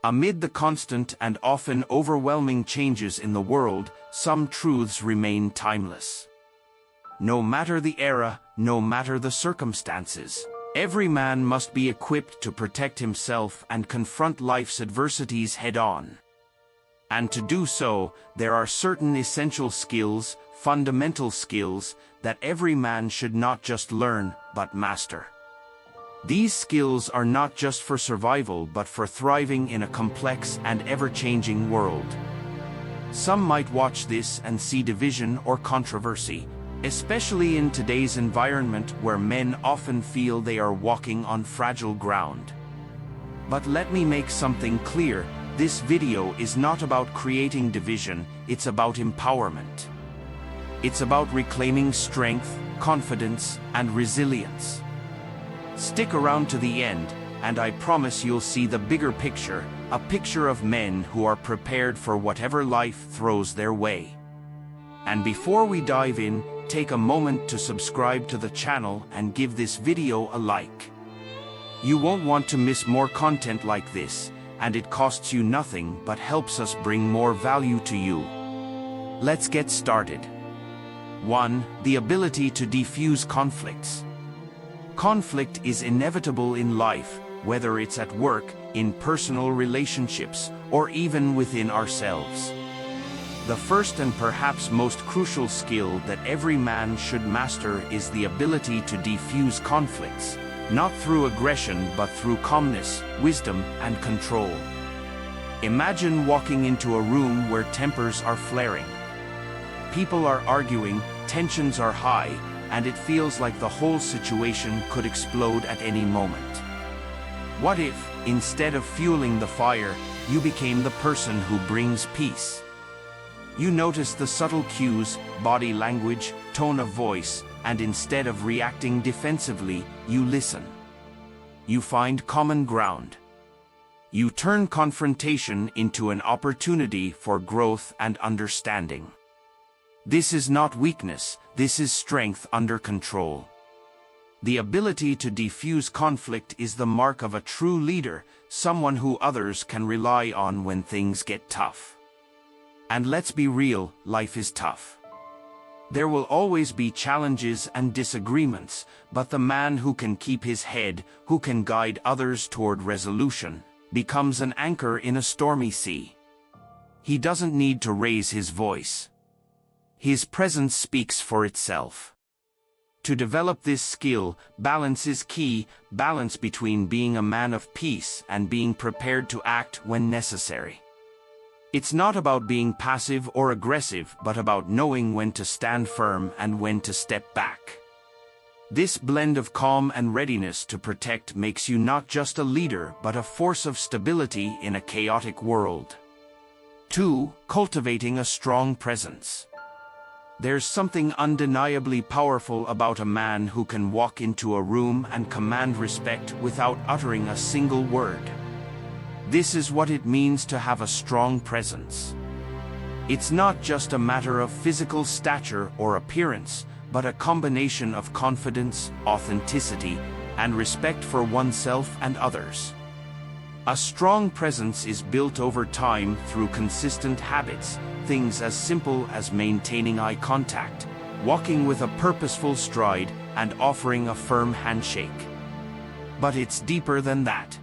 Amid the constant and often overwhelming changes in the world, some truths remain timeless. No matter the era, no matter the circumstances, every man must be equipped to protect himself and confront life's adversities head-on. And to do so, there are certain essential skills, fundamental skills, that every man should not just learn, but master. These skills are not just for survival but for thriving in a complex and ever-changing world. Some might watch this and see division or controversy, especially in today's environment where men often feel they are walking on fragile ground. But let me make something clear, this video is not about creating division, it's about empowerment. It's about reclaiming strength, confidence, and resilience. Stick around to the end, and I promise you'll see the bigger picture, a picture of men who are prepared for whatever life throws their way. And before we dive in, take a moment to subscribe to the channel and give this video a like. You won't want to miss more content like this, and it costs you nothing but helps us bring more value to you. Let's get started. 1. The ability to defuse conflicts. Conflict is inevitable in life, whether it's at work, in personal relationships, or even within ourselves. The first and perhaps most crucial skill that every man should master is the ability to defuse conflicts, not through aggression but through calmness, wisdom, and control. Imagine walking into a room where tempers are flaring. People are arguing, tensions are high, and it feels like the whole situation could explode at any moment. What if, instead of fueling the fire, you became the person who brings peace? You notice the subtle cues, body language, tone of voice, and instead of reacting defensively, you listen. You find common ground. You turn confrontation into an opportunity for growth and understanding. This is not weakness, this is strength under control. The ability to defuse conflict is the mark of a true leader, someone who others can rely on when things get tough. And let's be real, life is tough. There will always be challenges and disagreements, but the man who can keep his head, who can guide others toward resolution, becomes an anchor in a stormy sea. He doesn't need to raise his voice. His presence speaks for itself. To develop this skill, balance is key, balance between being a man of peace and being prepared to act when necessary. It's not about being passive or aggressive, but about knowing when to stand firm and when to step back. This blend of calm and readiness to protect makes you not just a leader, but a force of stability in a chaotic world. 2. Cultivating a strong presence. There's something undeniably powerful about a man who can walk into a room and command respect without uttering a single word. This is what it means to have a strong presence. It's not just a matter of physical stature or appearance, but a combination of confidence, authenticity, and respect for oneself and others. A strong presence is built over time through consistent habits, things as simple as maintaining eye contact, walking with a purposeful stride, and offering a firm handshake. But it's deeper than that.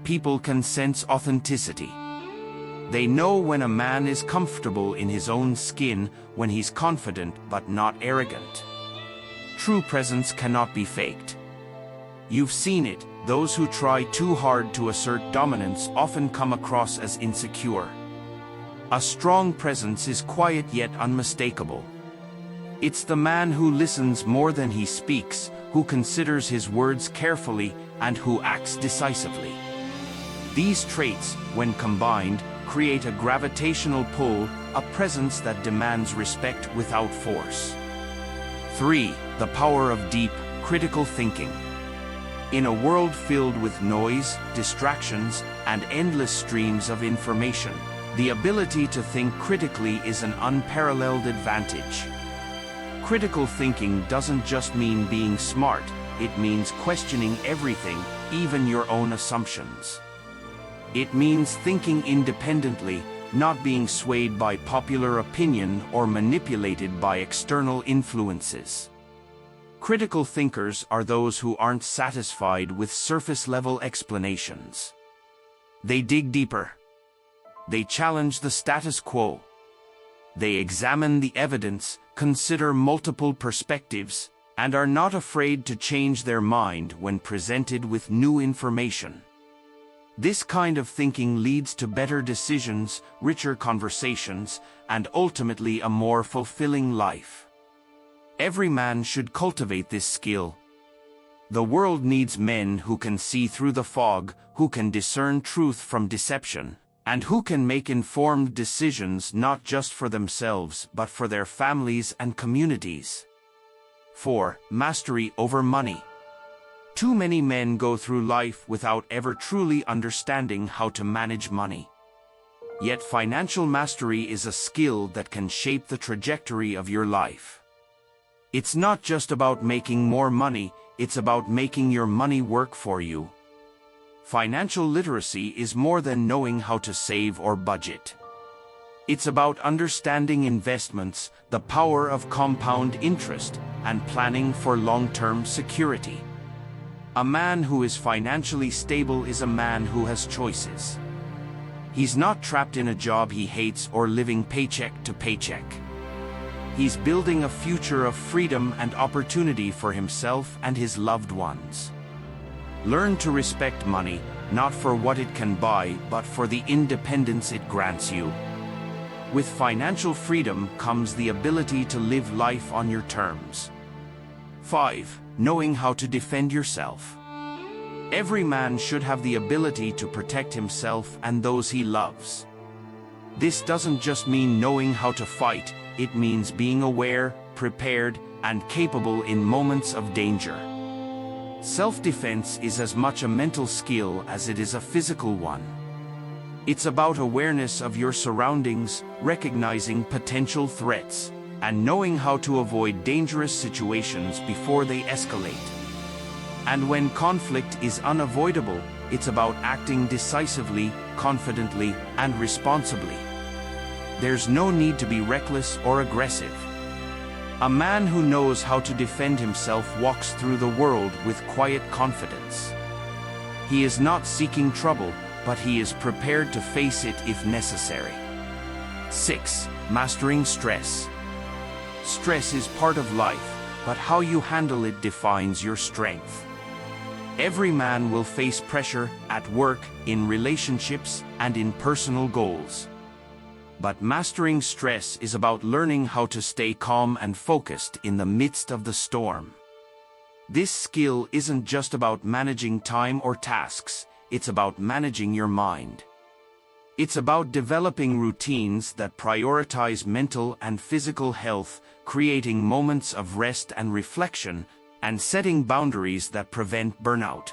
People can sense authenticity. They know when a man is comfortable in his own skin, when he's confident but not arrogant. True presence cannot be faked. You've seen it, those who try too hard to assert dominance often come across as insecure. A strong presence is quiet yet unmistakable. It's the man who listens more than he speaks, who considers his words carefully, and who acts decisively. These traits, when combined, create a gravitational pull, a presence that demands respect without force. 3. The power of deep, critical thinking. In a world filled with noise, distractions, and endless streams of information, the ability to think critically is an unparalleled advantage. Critical thinking doesn't just mean being smart, it means questioning everything, even your own assumptions. It means thinking independently, not being swayed by popular opinion or manipulated by external influences. Critical thinkers are those who aren't satisfied with surface-level explanations. They dig deeper. They challenge the status quo. They examine the evidence, consider multiple perspectives, and are not afraid to change their mind when presented with new information. This kind of thinking leads to better decisions, richer conversations, and ultimately a more fulfilling life. Every man should cultivate this skill. The world needs men who can see through the fog, who can discern truth from deception, and who can make informed decisions not just for themselves but for their families and communities. 4. Mastery over money. Too many men go through life without ever truly understanding how to manage money. Yet financial mastery is a skill that can shape the trajectory of your life. It's not just about making more money, it's about making your money work for you. Financial literacy is more than knowing how to save or budget. It's about understanding investments, the power of compound interest, and planning for long-term security. A man who is financially stable is a man who has choices. He's not trapped in a job he hates or living paycheck to paycheck. He's building a future of freedom and opportunity for himself and his loved ones. Learn to respect money, not for what it can buy, but for the independence it grants you. With financial freedom comes the ability to live life on your terms. 5. Knowing how to defend yourself. Every man should have the ability to protect himself and those he loves. This doesn't just mean knowing how to fight, it means being aware, prepared, and capable in moments of danger. Self-defense is as much a mental skill as it is a physical one. It's about awareness of your surroundings, recognizing potential threats, and knowing how to avoid dangerous situations before they escalate. And when conflict is unavoidable, it's about acting decisively, confidently, and responsibly. There's no need to be reckless or aggressive. A man who knows how to defend himself walks through the world with quiet confidence. He is not seeking trouble, but he is prepared to face it if necessary. 6. Mastering stress. Stress is part of life, but how you handle it defines your strength. Every man will face pressure at work, in relationships, and in personal goals. But mastering stress is about learning how to stay calm and focused in the midst of the storm. This skill isn't just about managing time or tasks, it's about managing your mind. It's about developing routines that prioritize mental and physical health, creating moments of rest and reflection, and setting boundaries that prevent burnout.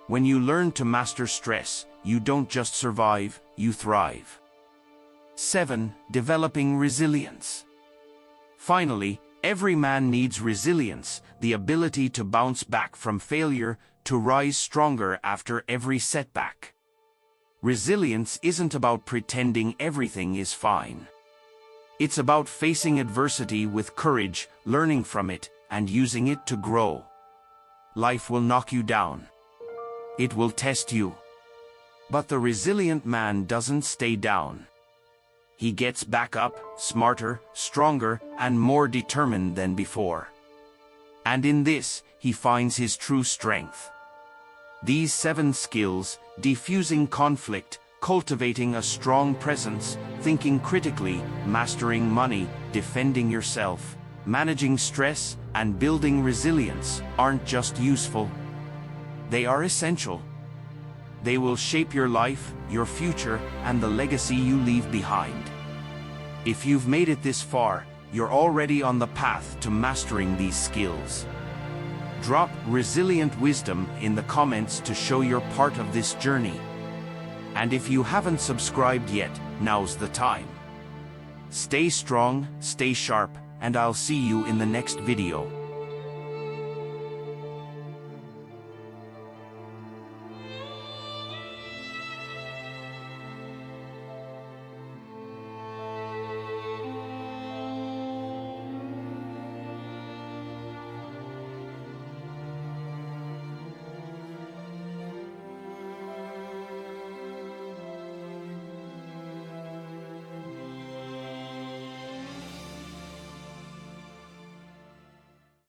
When you learn to master stress, you don't just survive, you thrive. 7. Developing resilience. Finally, every man needs resilience, the ability to bounce back from failure, to rise stronger after every setback. Resilience isn't about pretending everything is fine. It's about facing adversity with courage, learning from it, and using it to grow. Life will knock you down. It will test you. But the resilient man doesn't stay down. He gets back up, smarter, stronger, and more determined than before. And in this, he finds his true strength. These 7 skills, diffusing conflict, cultivating a strong presence, thinking critically, mastering money, defending yourself, managing stress, and building resilience, aren't just useful. They are essential. They will shape your life, your future, and the legacy you leave behind. If you've made it this far, you're already on the path to mastering these skills. Drop resilient wisdom in the comments to show you're part of this journey. And if you haven't subscribed yet, now's the time. Stay strong, stay sharp, and I'll see you in the next video.